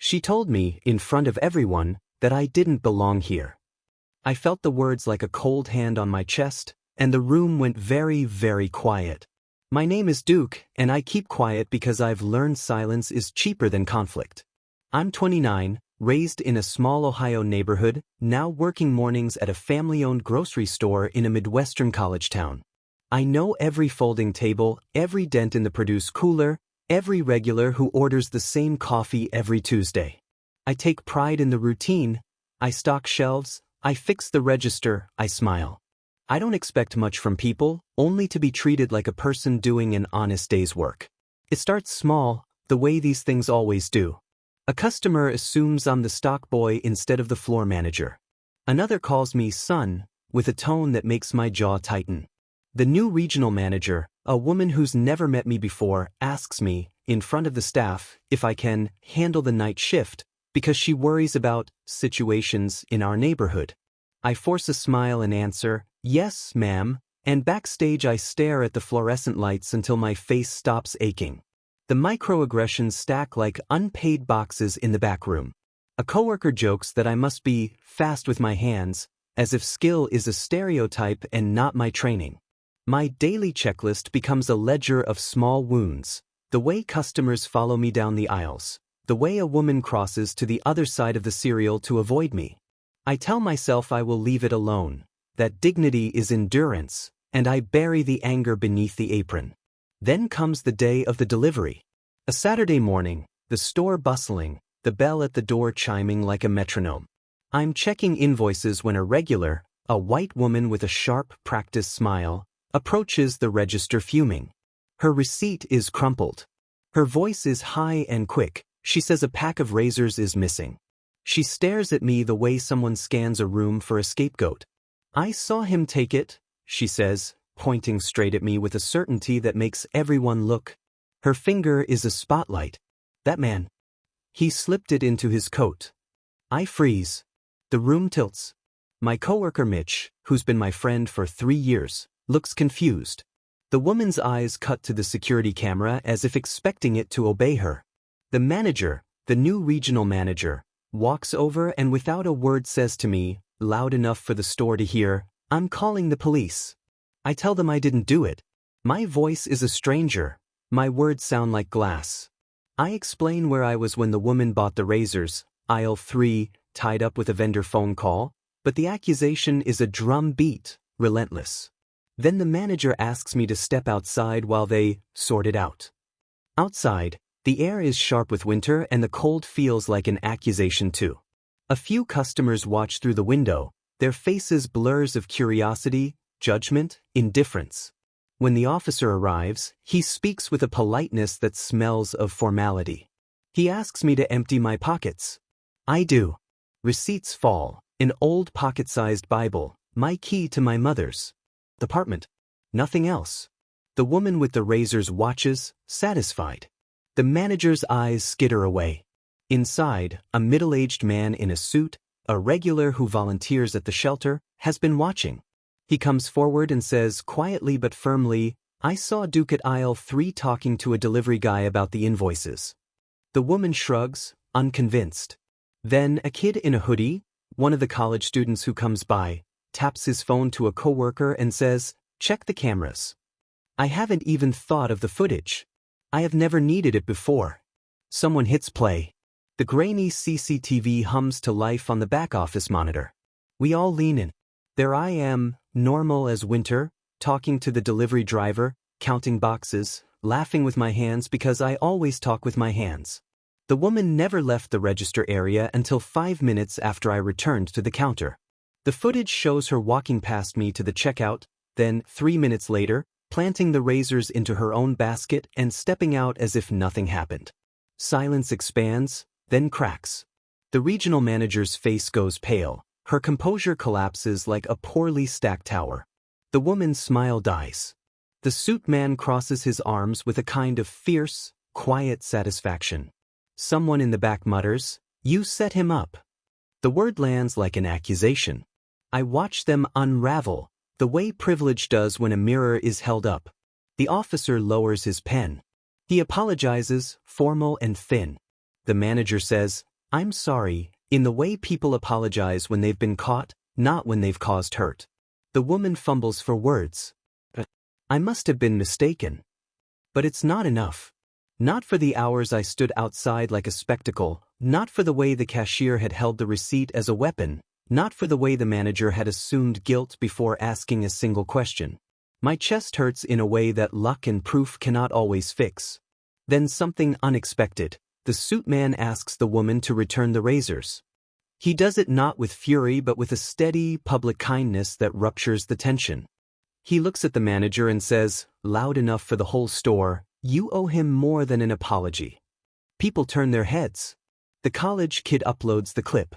She told me, in front of everyone, that I didn't belong here. I felt the words like a cold hand on my chest, and the room went very, very quiet. My name is Duke, and I keep quiet because I've learned silence is cheaper than conflict. I'm 29, raised in a small Ohio neighborhood, now working mornings at a family-owned grocery store in a Midwestern college town. I know every folding table, every dent in the produce cooler, every regular who orders the same coffee every Tuesday. I take pride in the routine. I stock shelves, I fix the register, I smile. I don't expect much from people, only to be treated like a person doing an honest day's work. It starts small, the way these things always do. A customer assumes I'm the stock boy instead of the floor manager. Another calls me son, with a tone that makes my jaw tighten. The new regional manager, a woman who's never met me before, asks me, in front of the staff, if I can handle the night shift, because she worries about situations in our neighborhood. I force a smile and answer, yes, ma'am, and backstage I stare at the fluorescent lights until my face stops aching. The microaggressions stack like unpaid boxes in the back room. A coworker jokes that I must be fast with my hands, as if skill is a stereotype and not my training. My daily checklist becomes a ledger of small wounds, the way customers follow me down the aisles, the way a woman crosses to the other side of the cereal to avoid me. I tell myself I will leave it alone, that dignity is endurance, and I bury the anger beneath the apron. Then comes the day of the delivery. A Saturday morning, the store bustling, the bell at the door chiming like a metronome. I'm checking invoices when a regular, a white woman with a sharp, practiced smile, approaches the register fuming. Her receipt is crumpled. Her voice is high and quick. She says a pack of razors is missing. She stares at me the way someone scans a room for a scapegoat. I saw him take it, she says, pointing straight at me with a certainty that makes everyone look. Her finger is a spotlight. That man. He slipped it into his coat. I freeze. The room tilts. My coworker Mitch, who's been my friend for 3 years, looks confused. The woman's eyes cut to the security camera as if expecting it to obey her. The manager, the new regional manager, walks over and without a word says to me, loud enough for the store to hear, I'm calling the police. I tell them I didn't do it. My voice is a stranger. My words sound like glass. I explain where I was when the woman bought the razors, aisle 3, tied up with a vendor phone call, but the accusation is a drum beat, relentless. Then the manager asks me to step outside while they sort it out. Outside, the air is sharp with winter and the cold feels like an accusation too. A few customers watch through the window, their faces blurs of curiosity, judgment, indifference. When the officer arrives, he speaks with a politeness that smells of formality. He asks me to empty my pockets. I do. Receipts fall, an old pocket-sized Bible, my key to my mother's apartment. Nothing else. The woman with the razors watches, satisfied. The manager's eyes skitter away. Inside, a middle-aged man in a suit, a regular who volunteers at the shelter, has been watching. He comes forward and says quietly but firmly, I saw Duke at aisle 3 talking to a delivery guy about the invoices. The woman shrugs, unconvinced. Then a kid in a hoodie, one of the college students who comes by, taps his phone to a coworker and says, check the cameras. I haven't even thought of the footage. I have never needed it before. Someone hits play. The grainy CCTV hums to life on the back office monitor. We all lean in. There I am, normal as winter, talking to the delivery driver, counting boxes, laughing with my hands because I always talk with my hands. The woman never left the register area until 5 minutes after I returned to the counter. The footage shows her walking past me to the checkout, then, 3 minutes later, planting the razors into her own basket and stepping out as if nothing happened. Silence expands, then cracks. The regional manager's face goes pale. Her composure collapses like a poorly stacked tower. The woman's smile dies. The suit man crosses his arms with a kind of fierce, quiet satisfaction. Someone in the back mutters, "You set him up." The word lands like an accusation. I watch them unravel, the way privilege does when a mirror is held up. The officer lowers his pen. He apologizes, formal and thin. The manager says, I'm sorry, in the way people apologize when they've been caught, not when they've caused hurt. The woman fumbles for words. I must have been mistaken. But it's not enough. Not for the hours I stood outside like a spectacle, not for the way the cashier had held the receipt as a weapon, not for the way the manager had assumed guilt before asking a single question. My chest hurts in a way that luck and proof cannot always fix. Then something unexpected. The suit man asks the woman to return the razors. He does it not with fury but with a steady, public kindness that ruptures the tension. He looks at the manager and says, loud enough for the whole store, "You owe him more than an apology." People turn their heads. The college kid uploads the clip.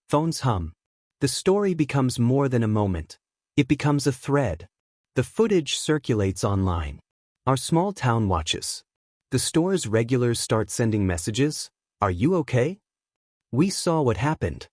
Phones hum. The story becomes more than a moment. It becomes a thread. The footage circulates online. Our small town watches. The store's regulars start sending messages. Are you okay? We saw what happened.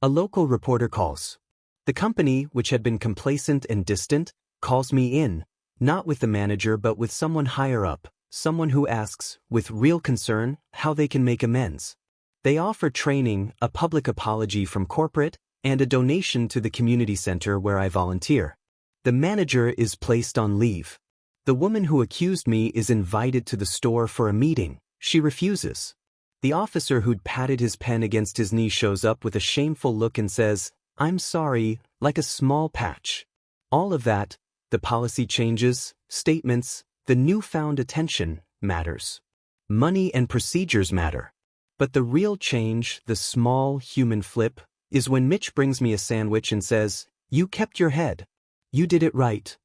A local reporter calls. The company, which had been complacent and distant, calls me in, not with the manager but with someone higher up, someone who asks, with real concern, how they can make amends. They offer training, a public apology from corporate, and a donation to the community center where I volunteer. The manager is placed on leave. The woman who accused me is invited to the store for a meeting. She refuses. The officer who'd patted his pen against his knee shows up with a shameful look and says, "I'm sorry," like a small patch. All of that, the policy changes, statements, the newfound attention, matters. Money and procedures matter. But the real change, the small human flip, is when Mitch brings me a sandwich and says, "You kept your head. You did it right."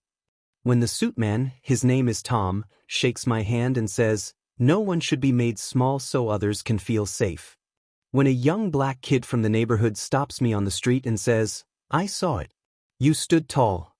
When the suit man, his name is Tom, shakes my hand and says, "No one should be made small so others can feel safe." When a young black kid from the neighborhood stops me on the street and says, "I saw it. You stood tall."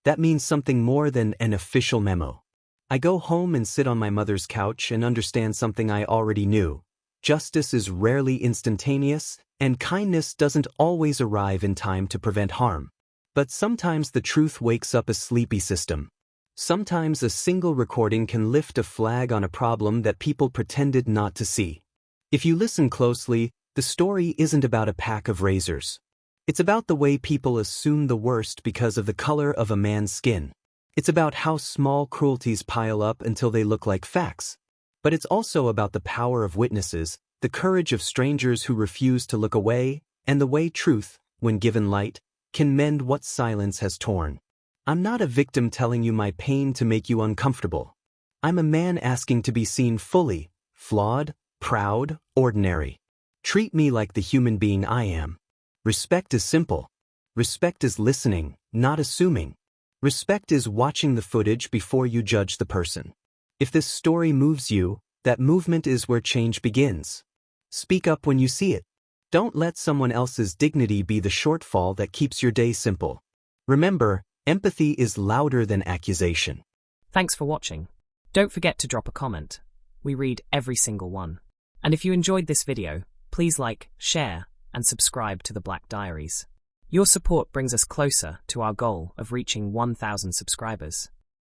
That means something more than an official memo. I go home and sit on my mother's couch and understand something I already knew. Justice is rarely instantaneous, and kindness doesn't always arrive in time to prevent harm. But sometimes the truth wakes up a sleepy system. Sometimes a single recording can lift a flag on a problem that people pretended not to see. If you listen closely, the story isn't about a pack of razors. It's about the way people assume the worst because of the color of a man's skin. It's about how small cruelties pile up until they look like facts. But it's also about the power of witnesses, the courage of strangers who refuse to look away, and the way truth, when given light, can mend what silence has torn. I'm not a victim telling you my pain to make you uncomfortable. I'm a man asking to be seen fully, flawed, proud, ordinary. Treat me like the human being I am. Respect is simple. Respect is listening, not assuming. Respect is watching the footage before you judge the person. If this story moves you, that movement is where change begins. Speak up when you see it. Don't let someone else's dignity be the shortfall that keeps your day simple. Remember, empathy is louder than accusation. Thanks for watching. Don't forget to drop a comment. We read every single one. And if you enjoyed this video, please like, share, and subscribe to the Black Diaries. Your support brings us closer to our goal of reaching 1,000 subscribers.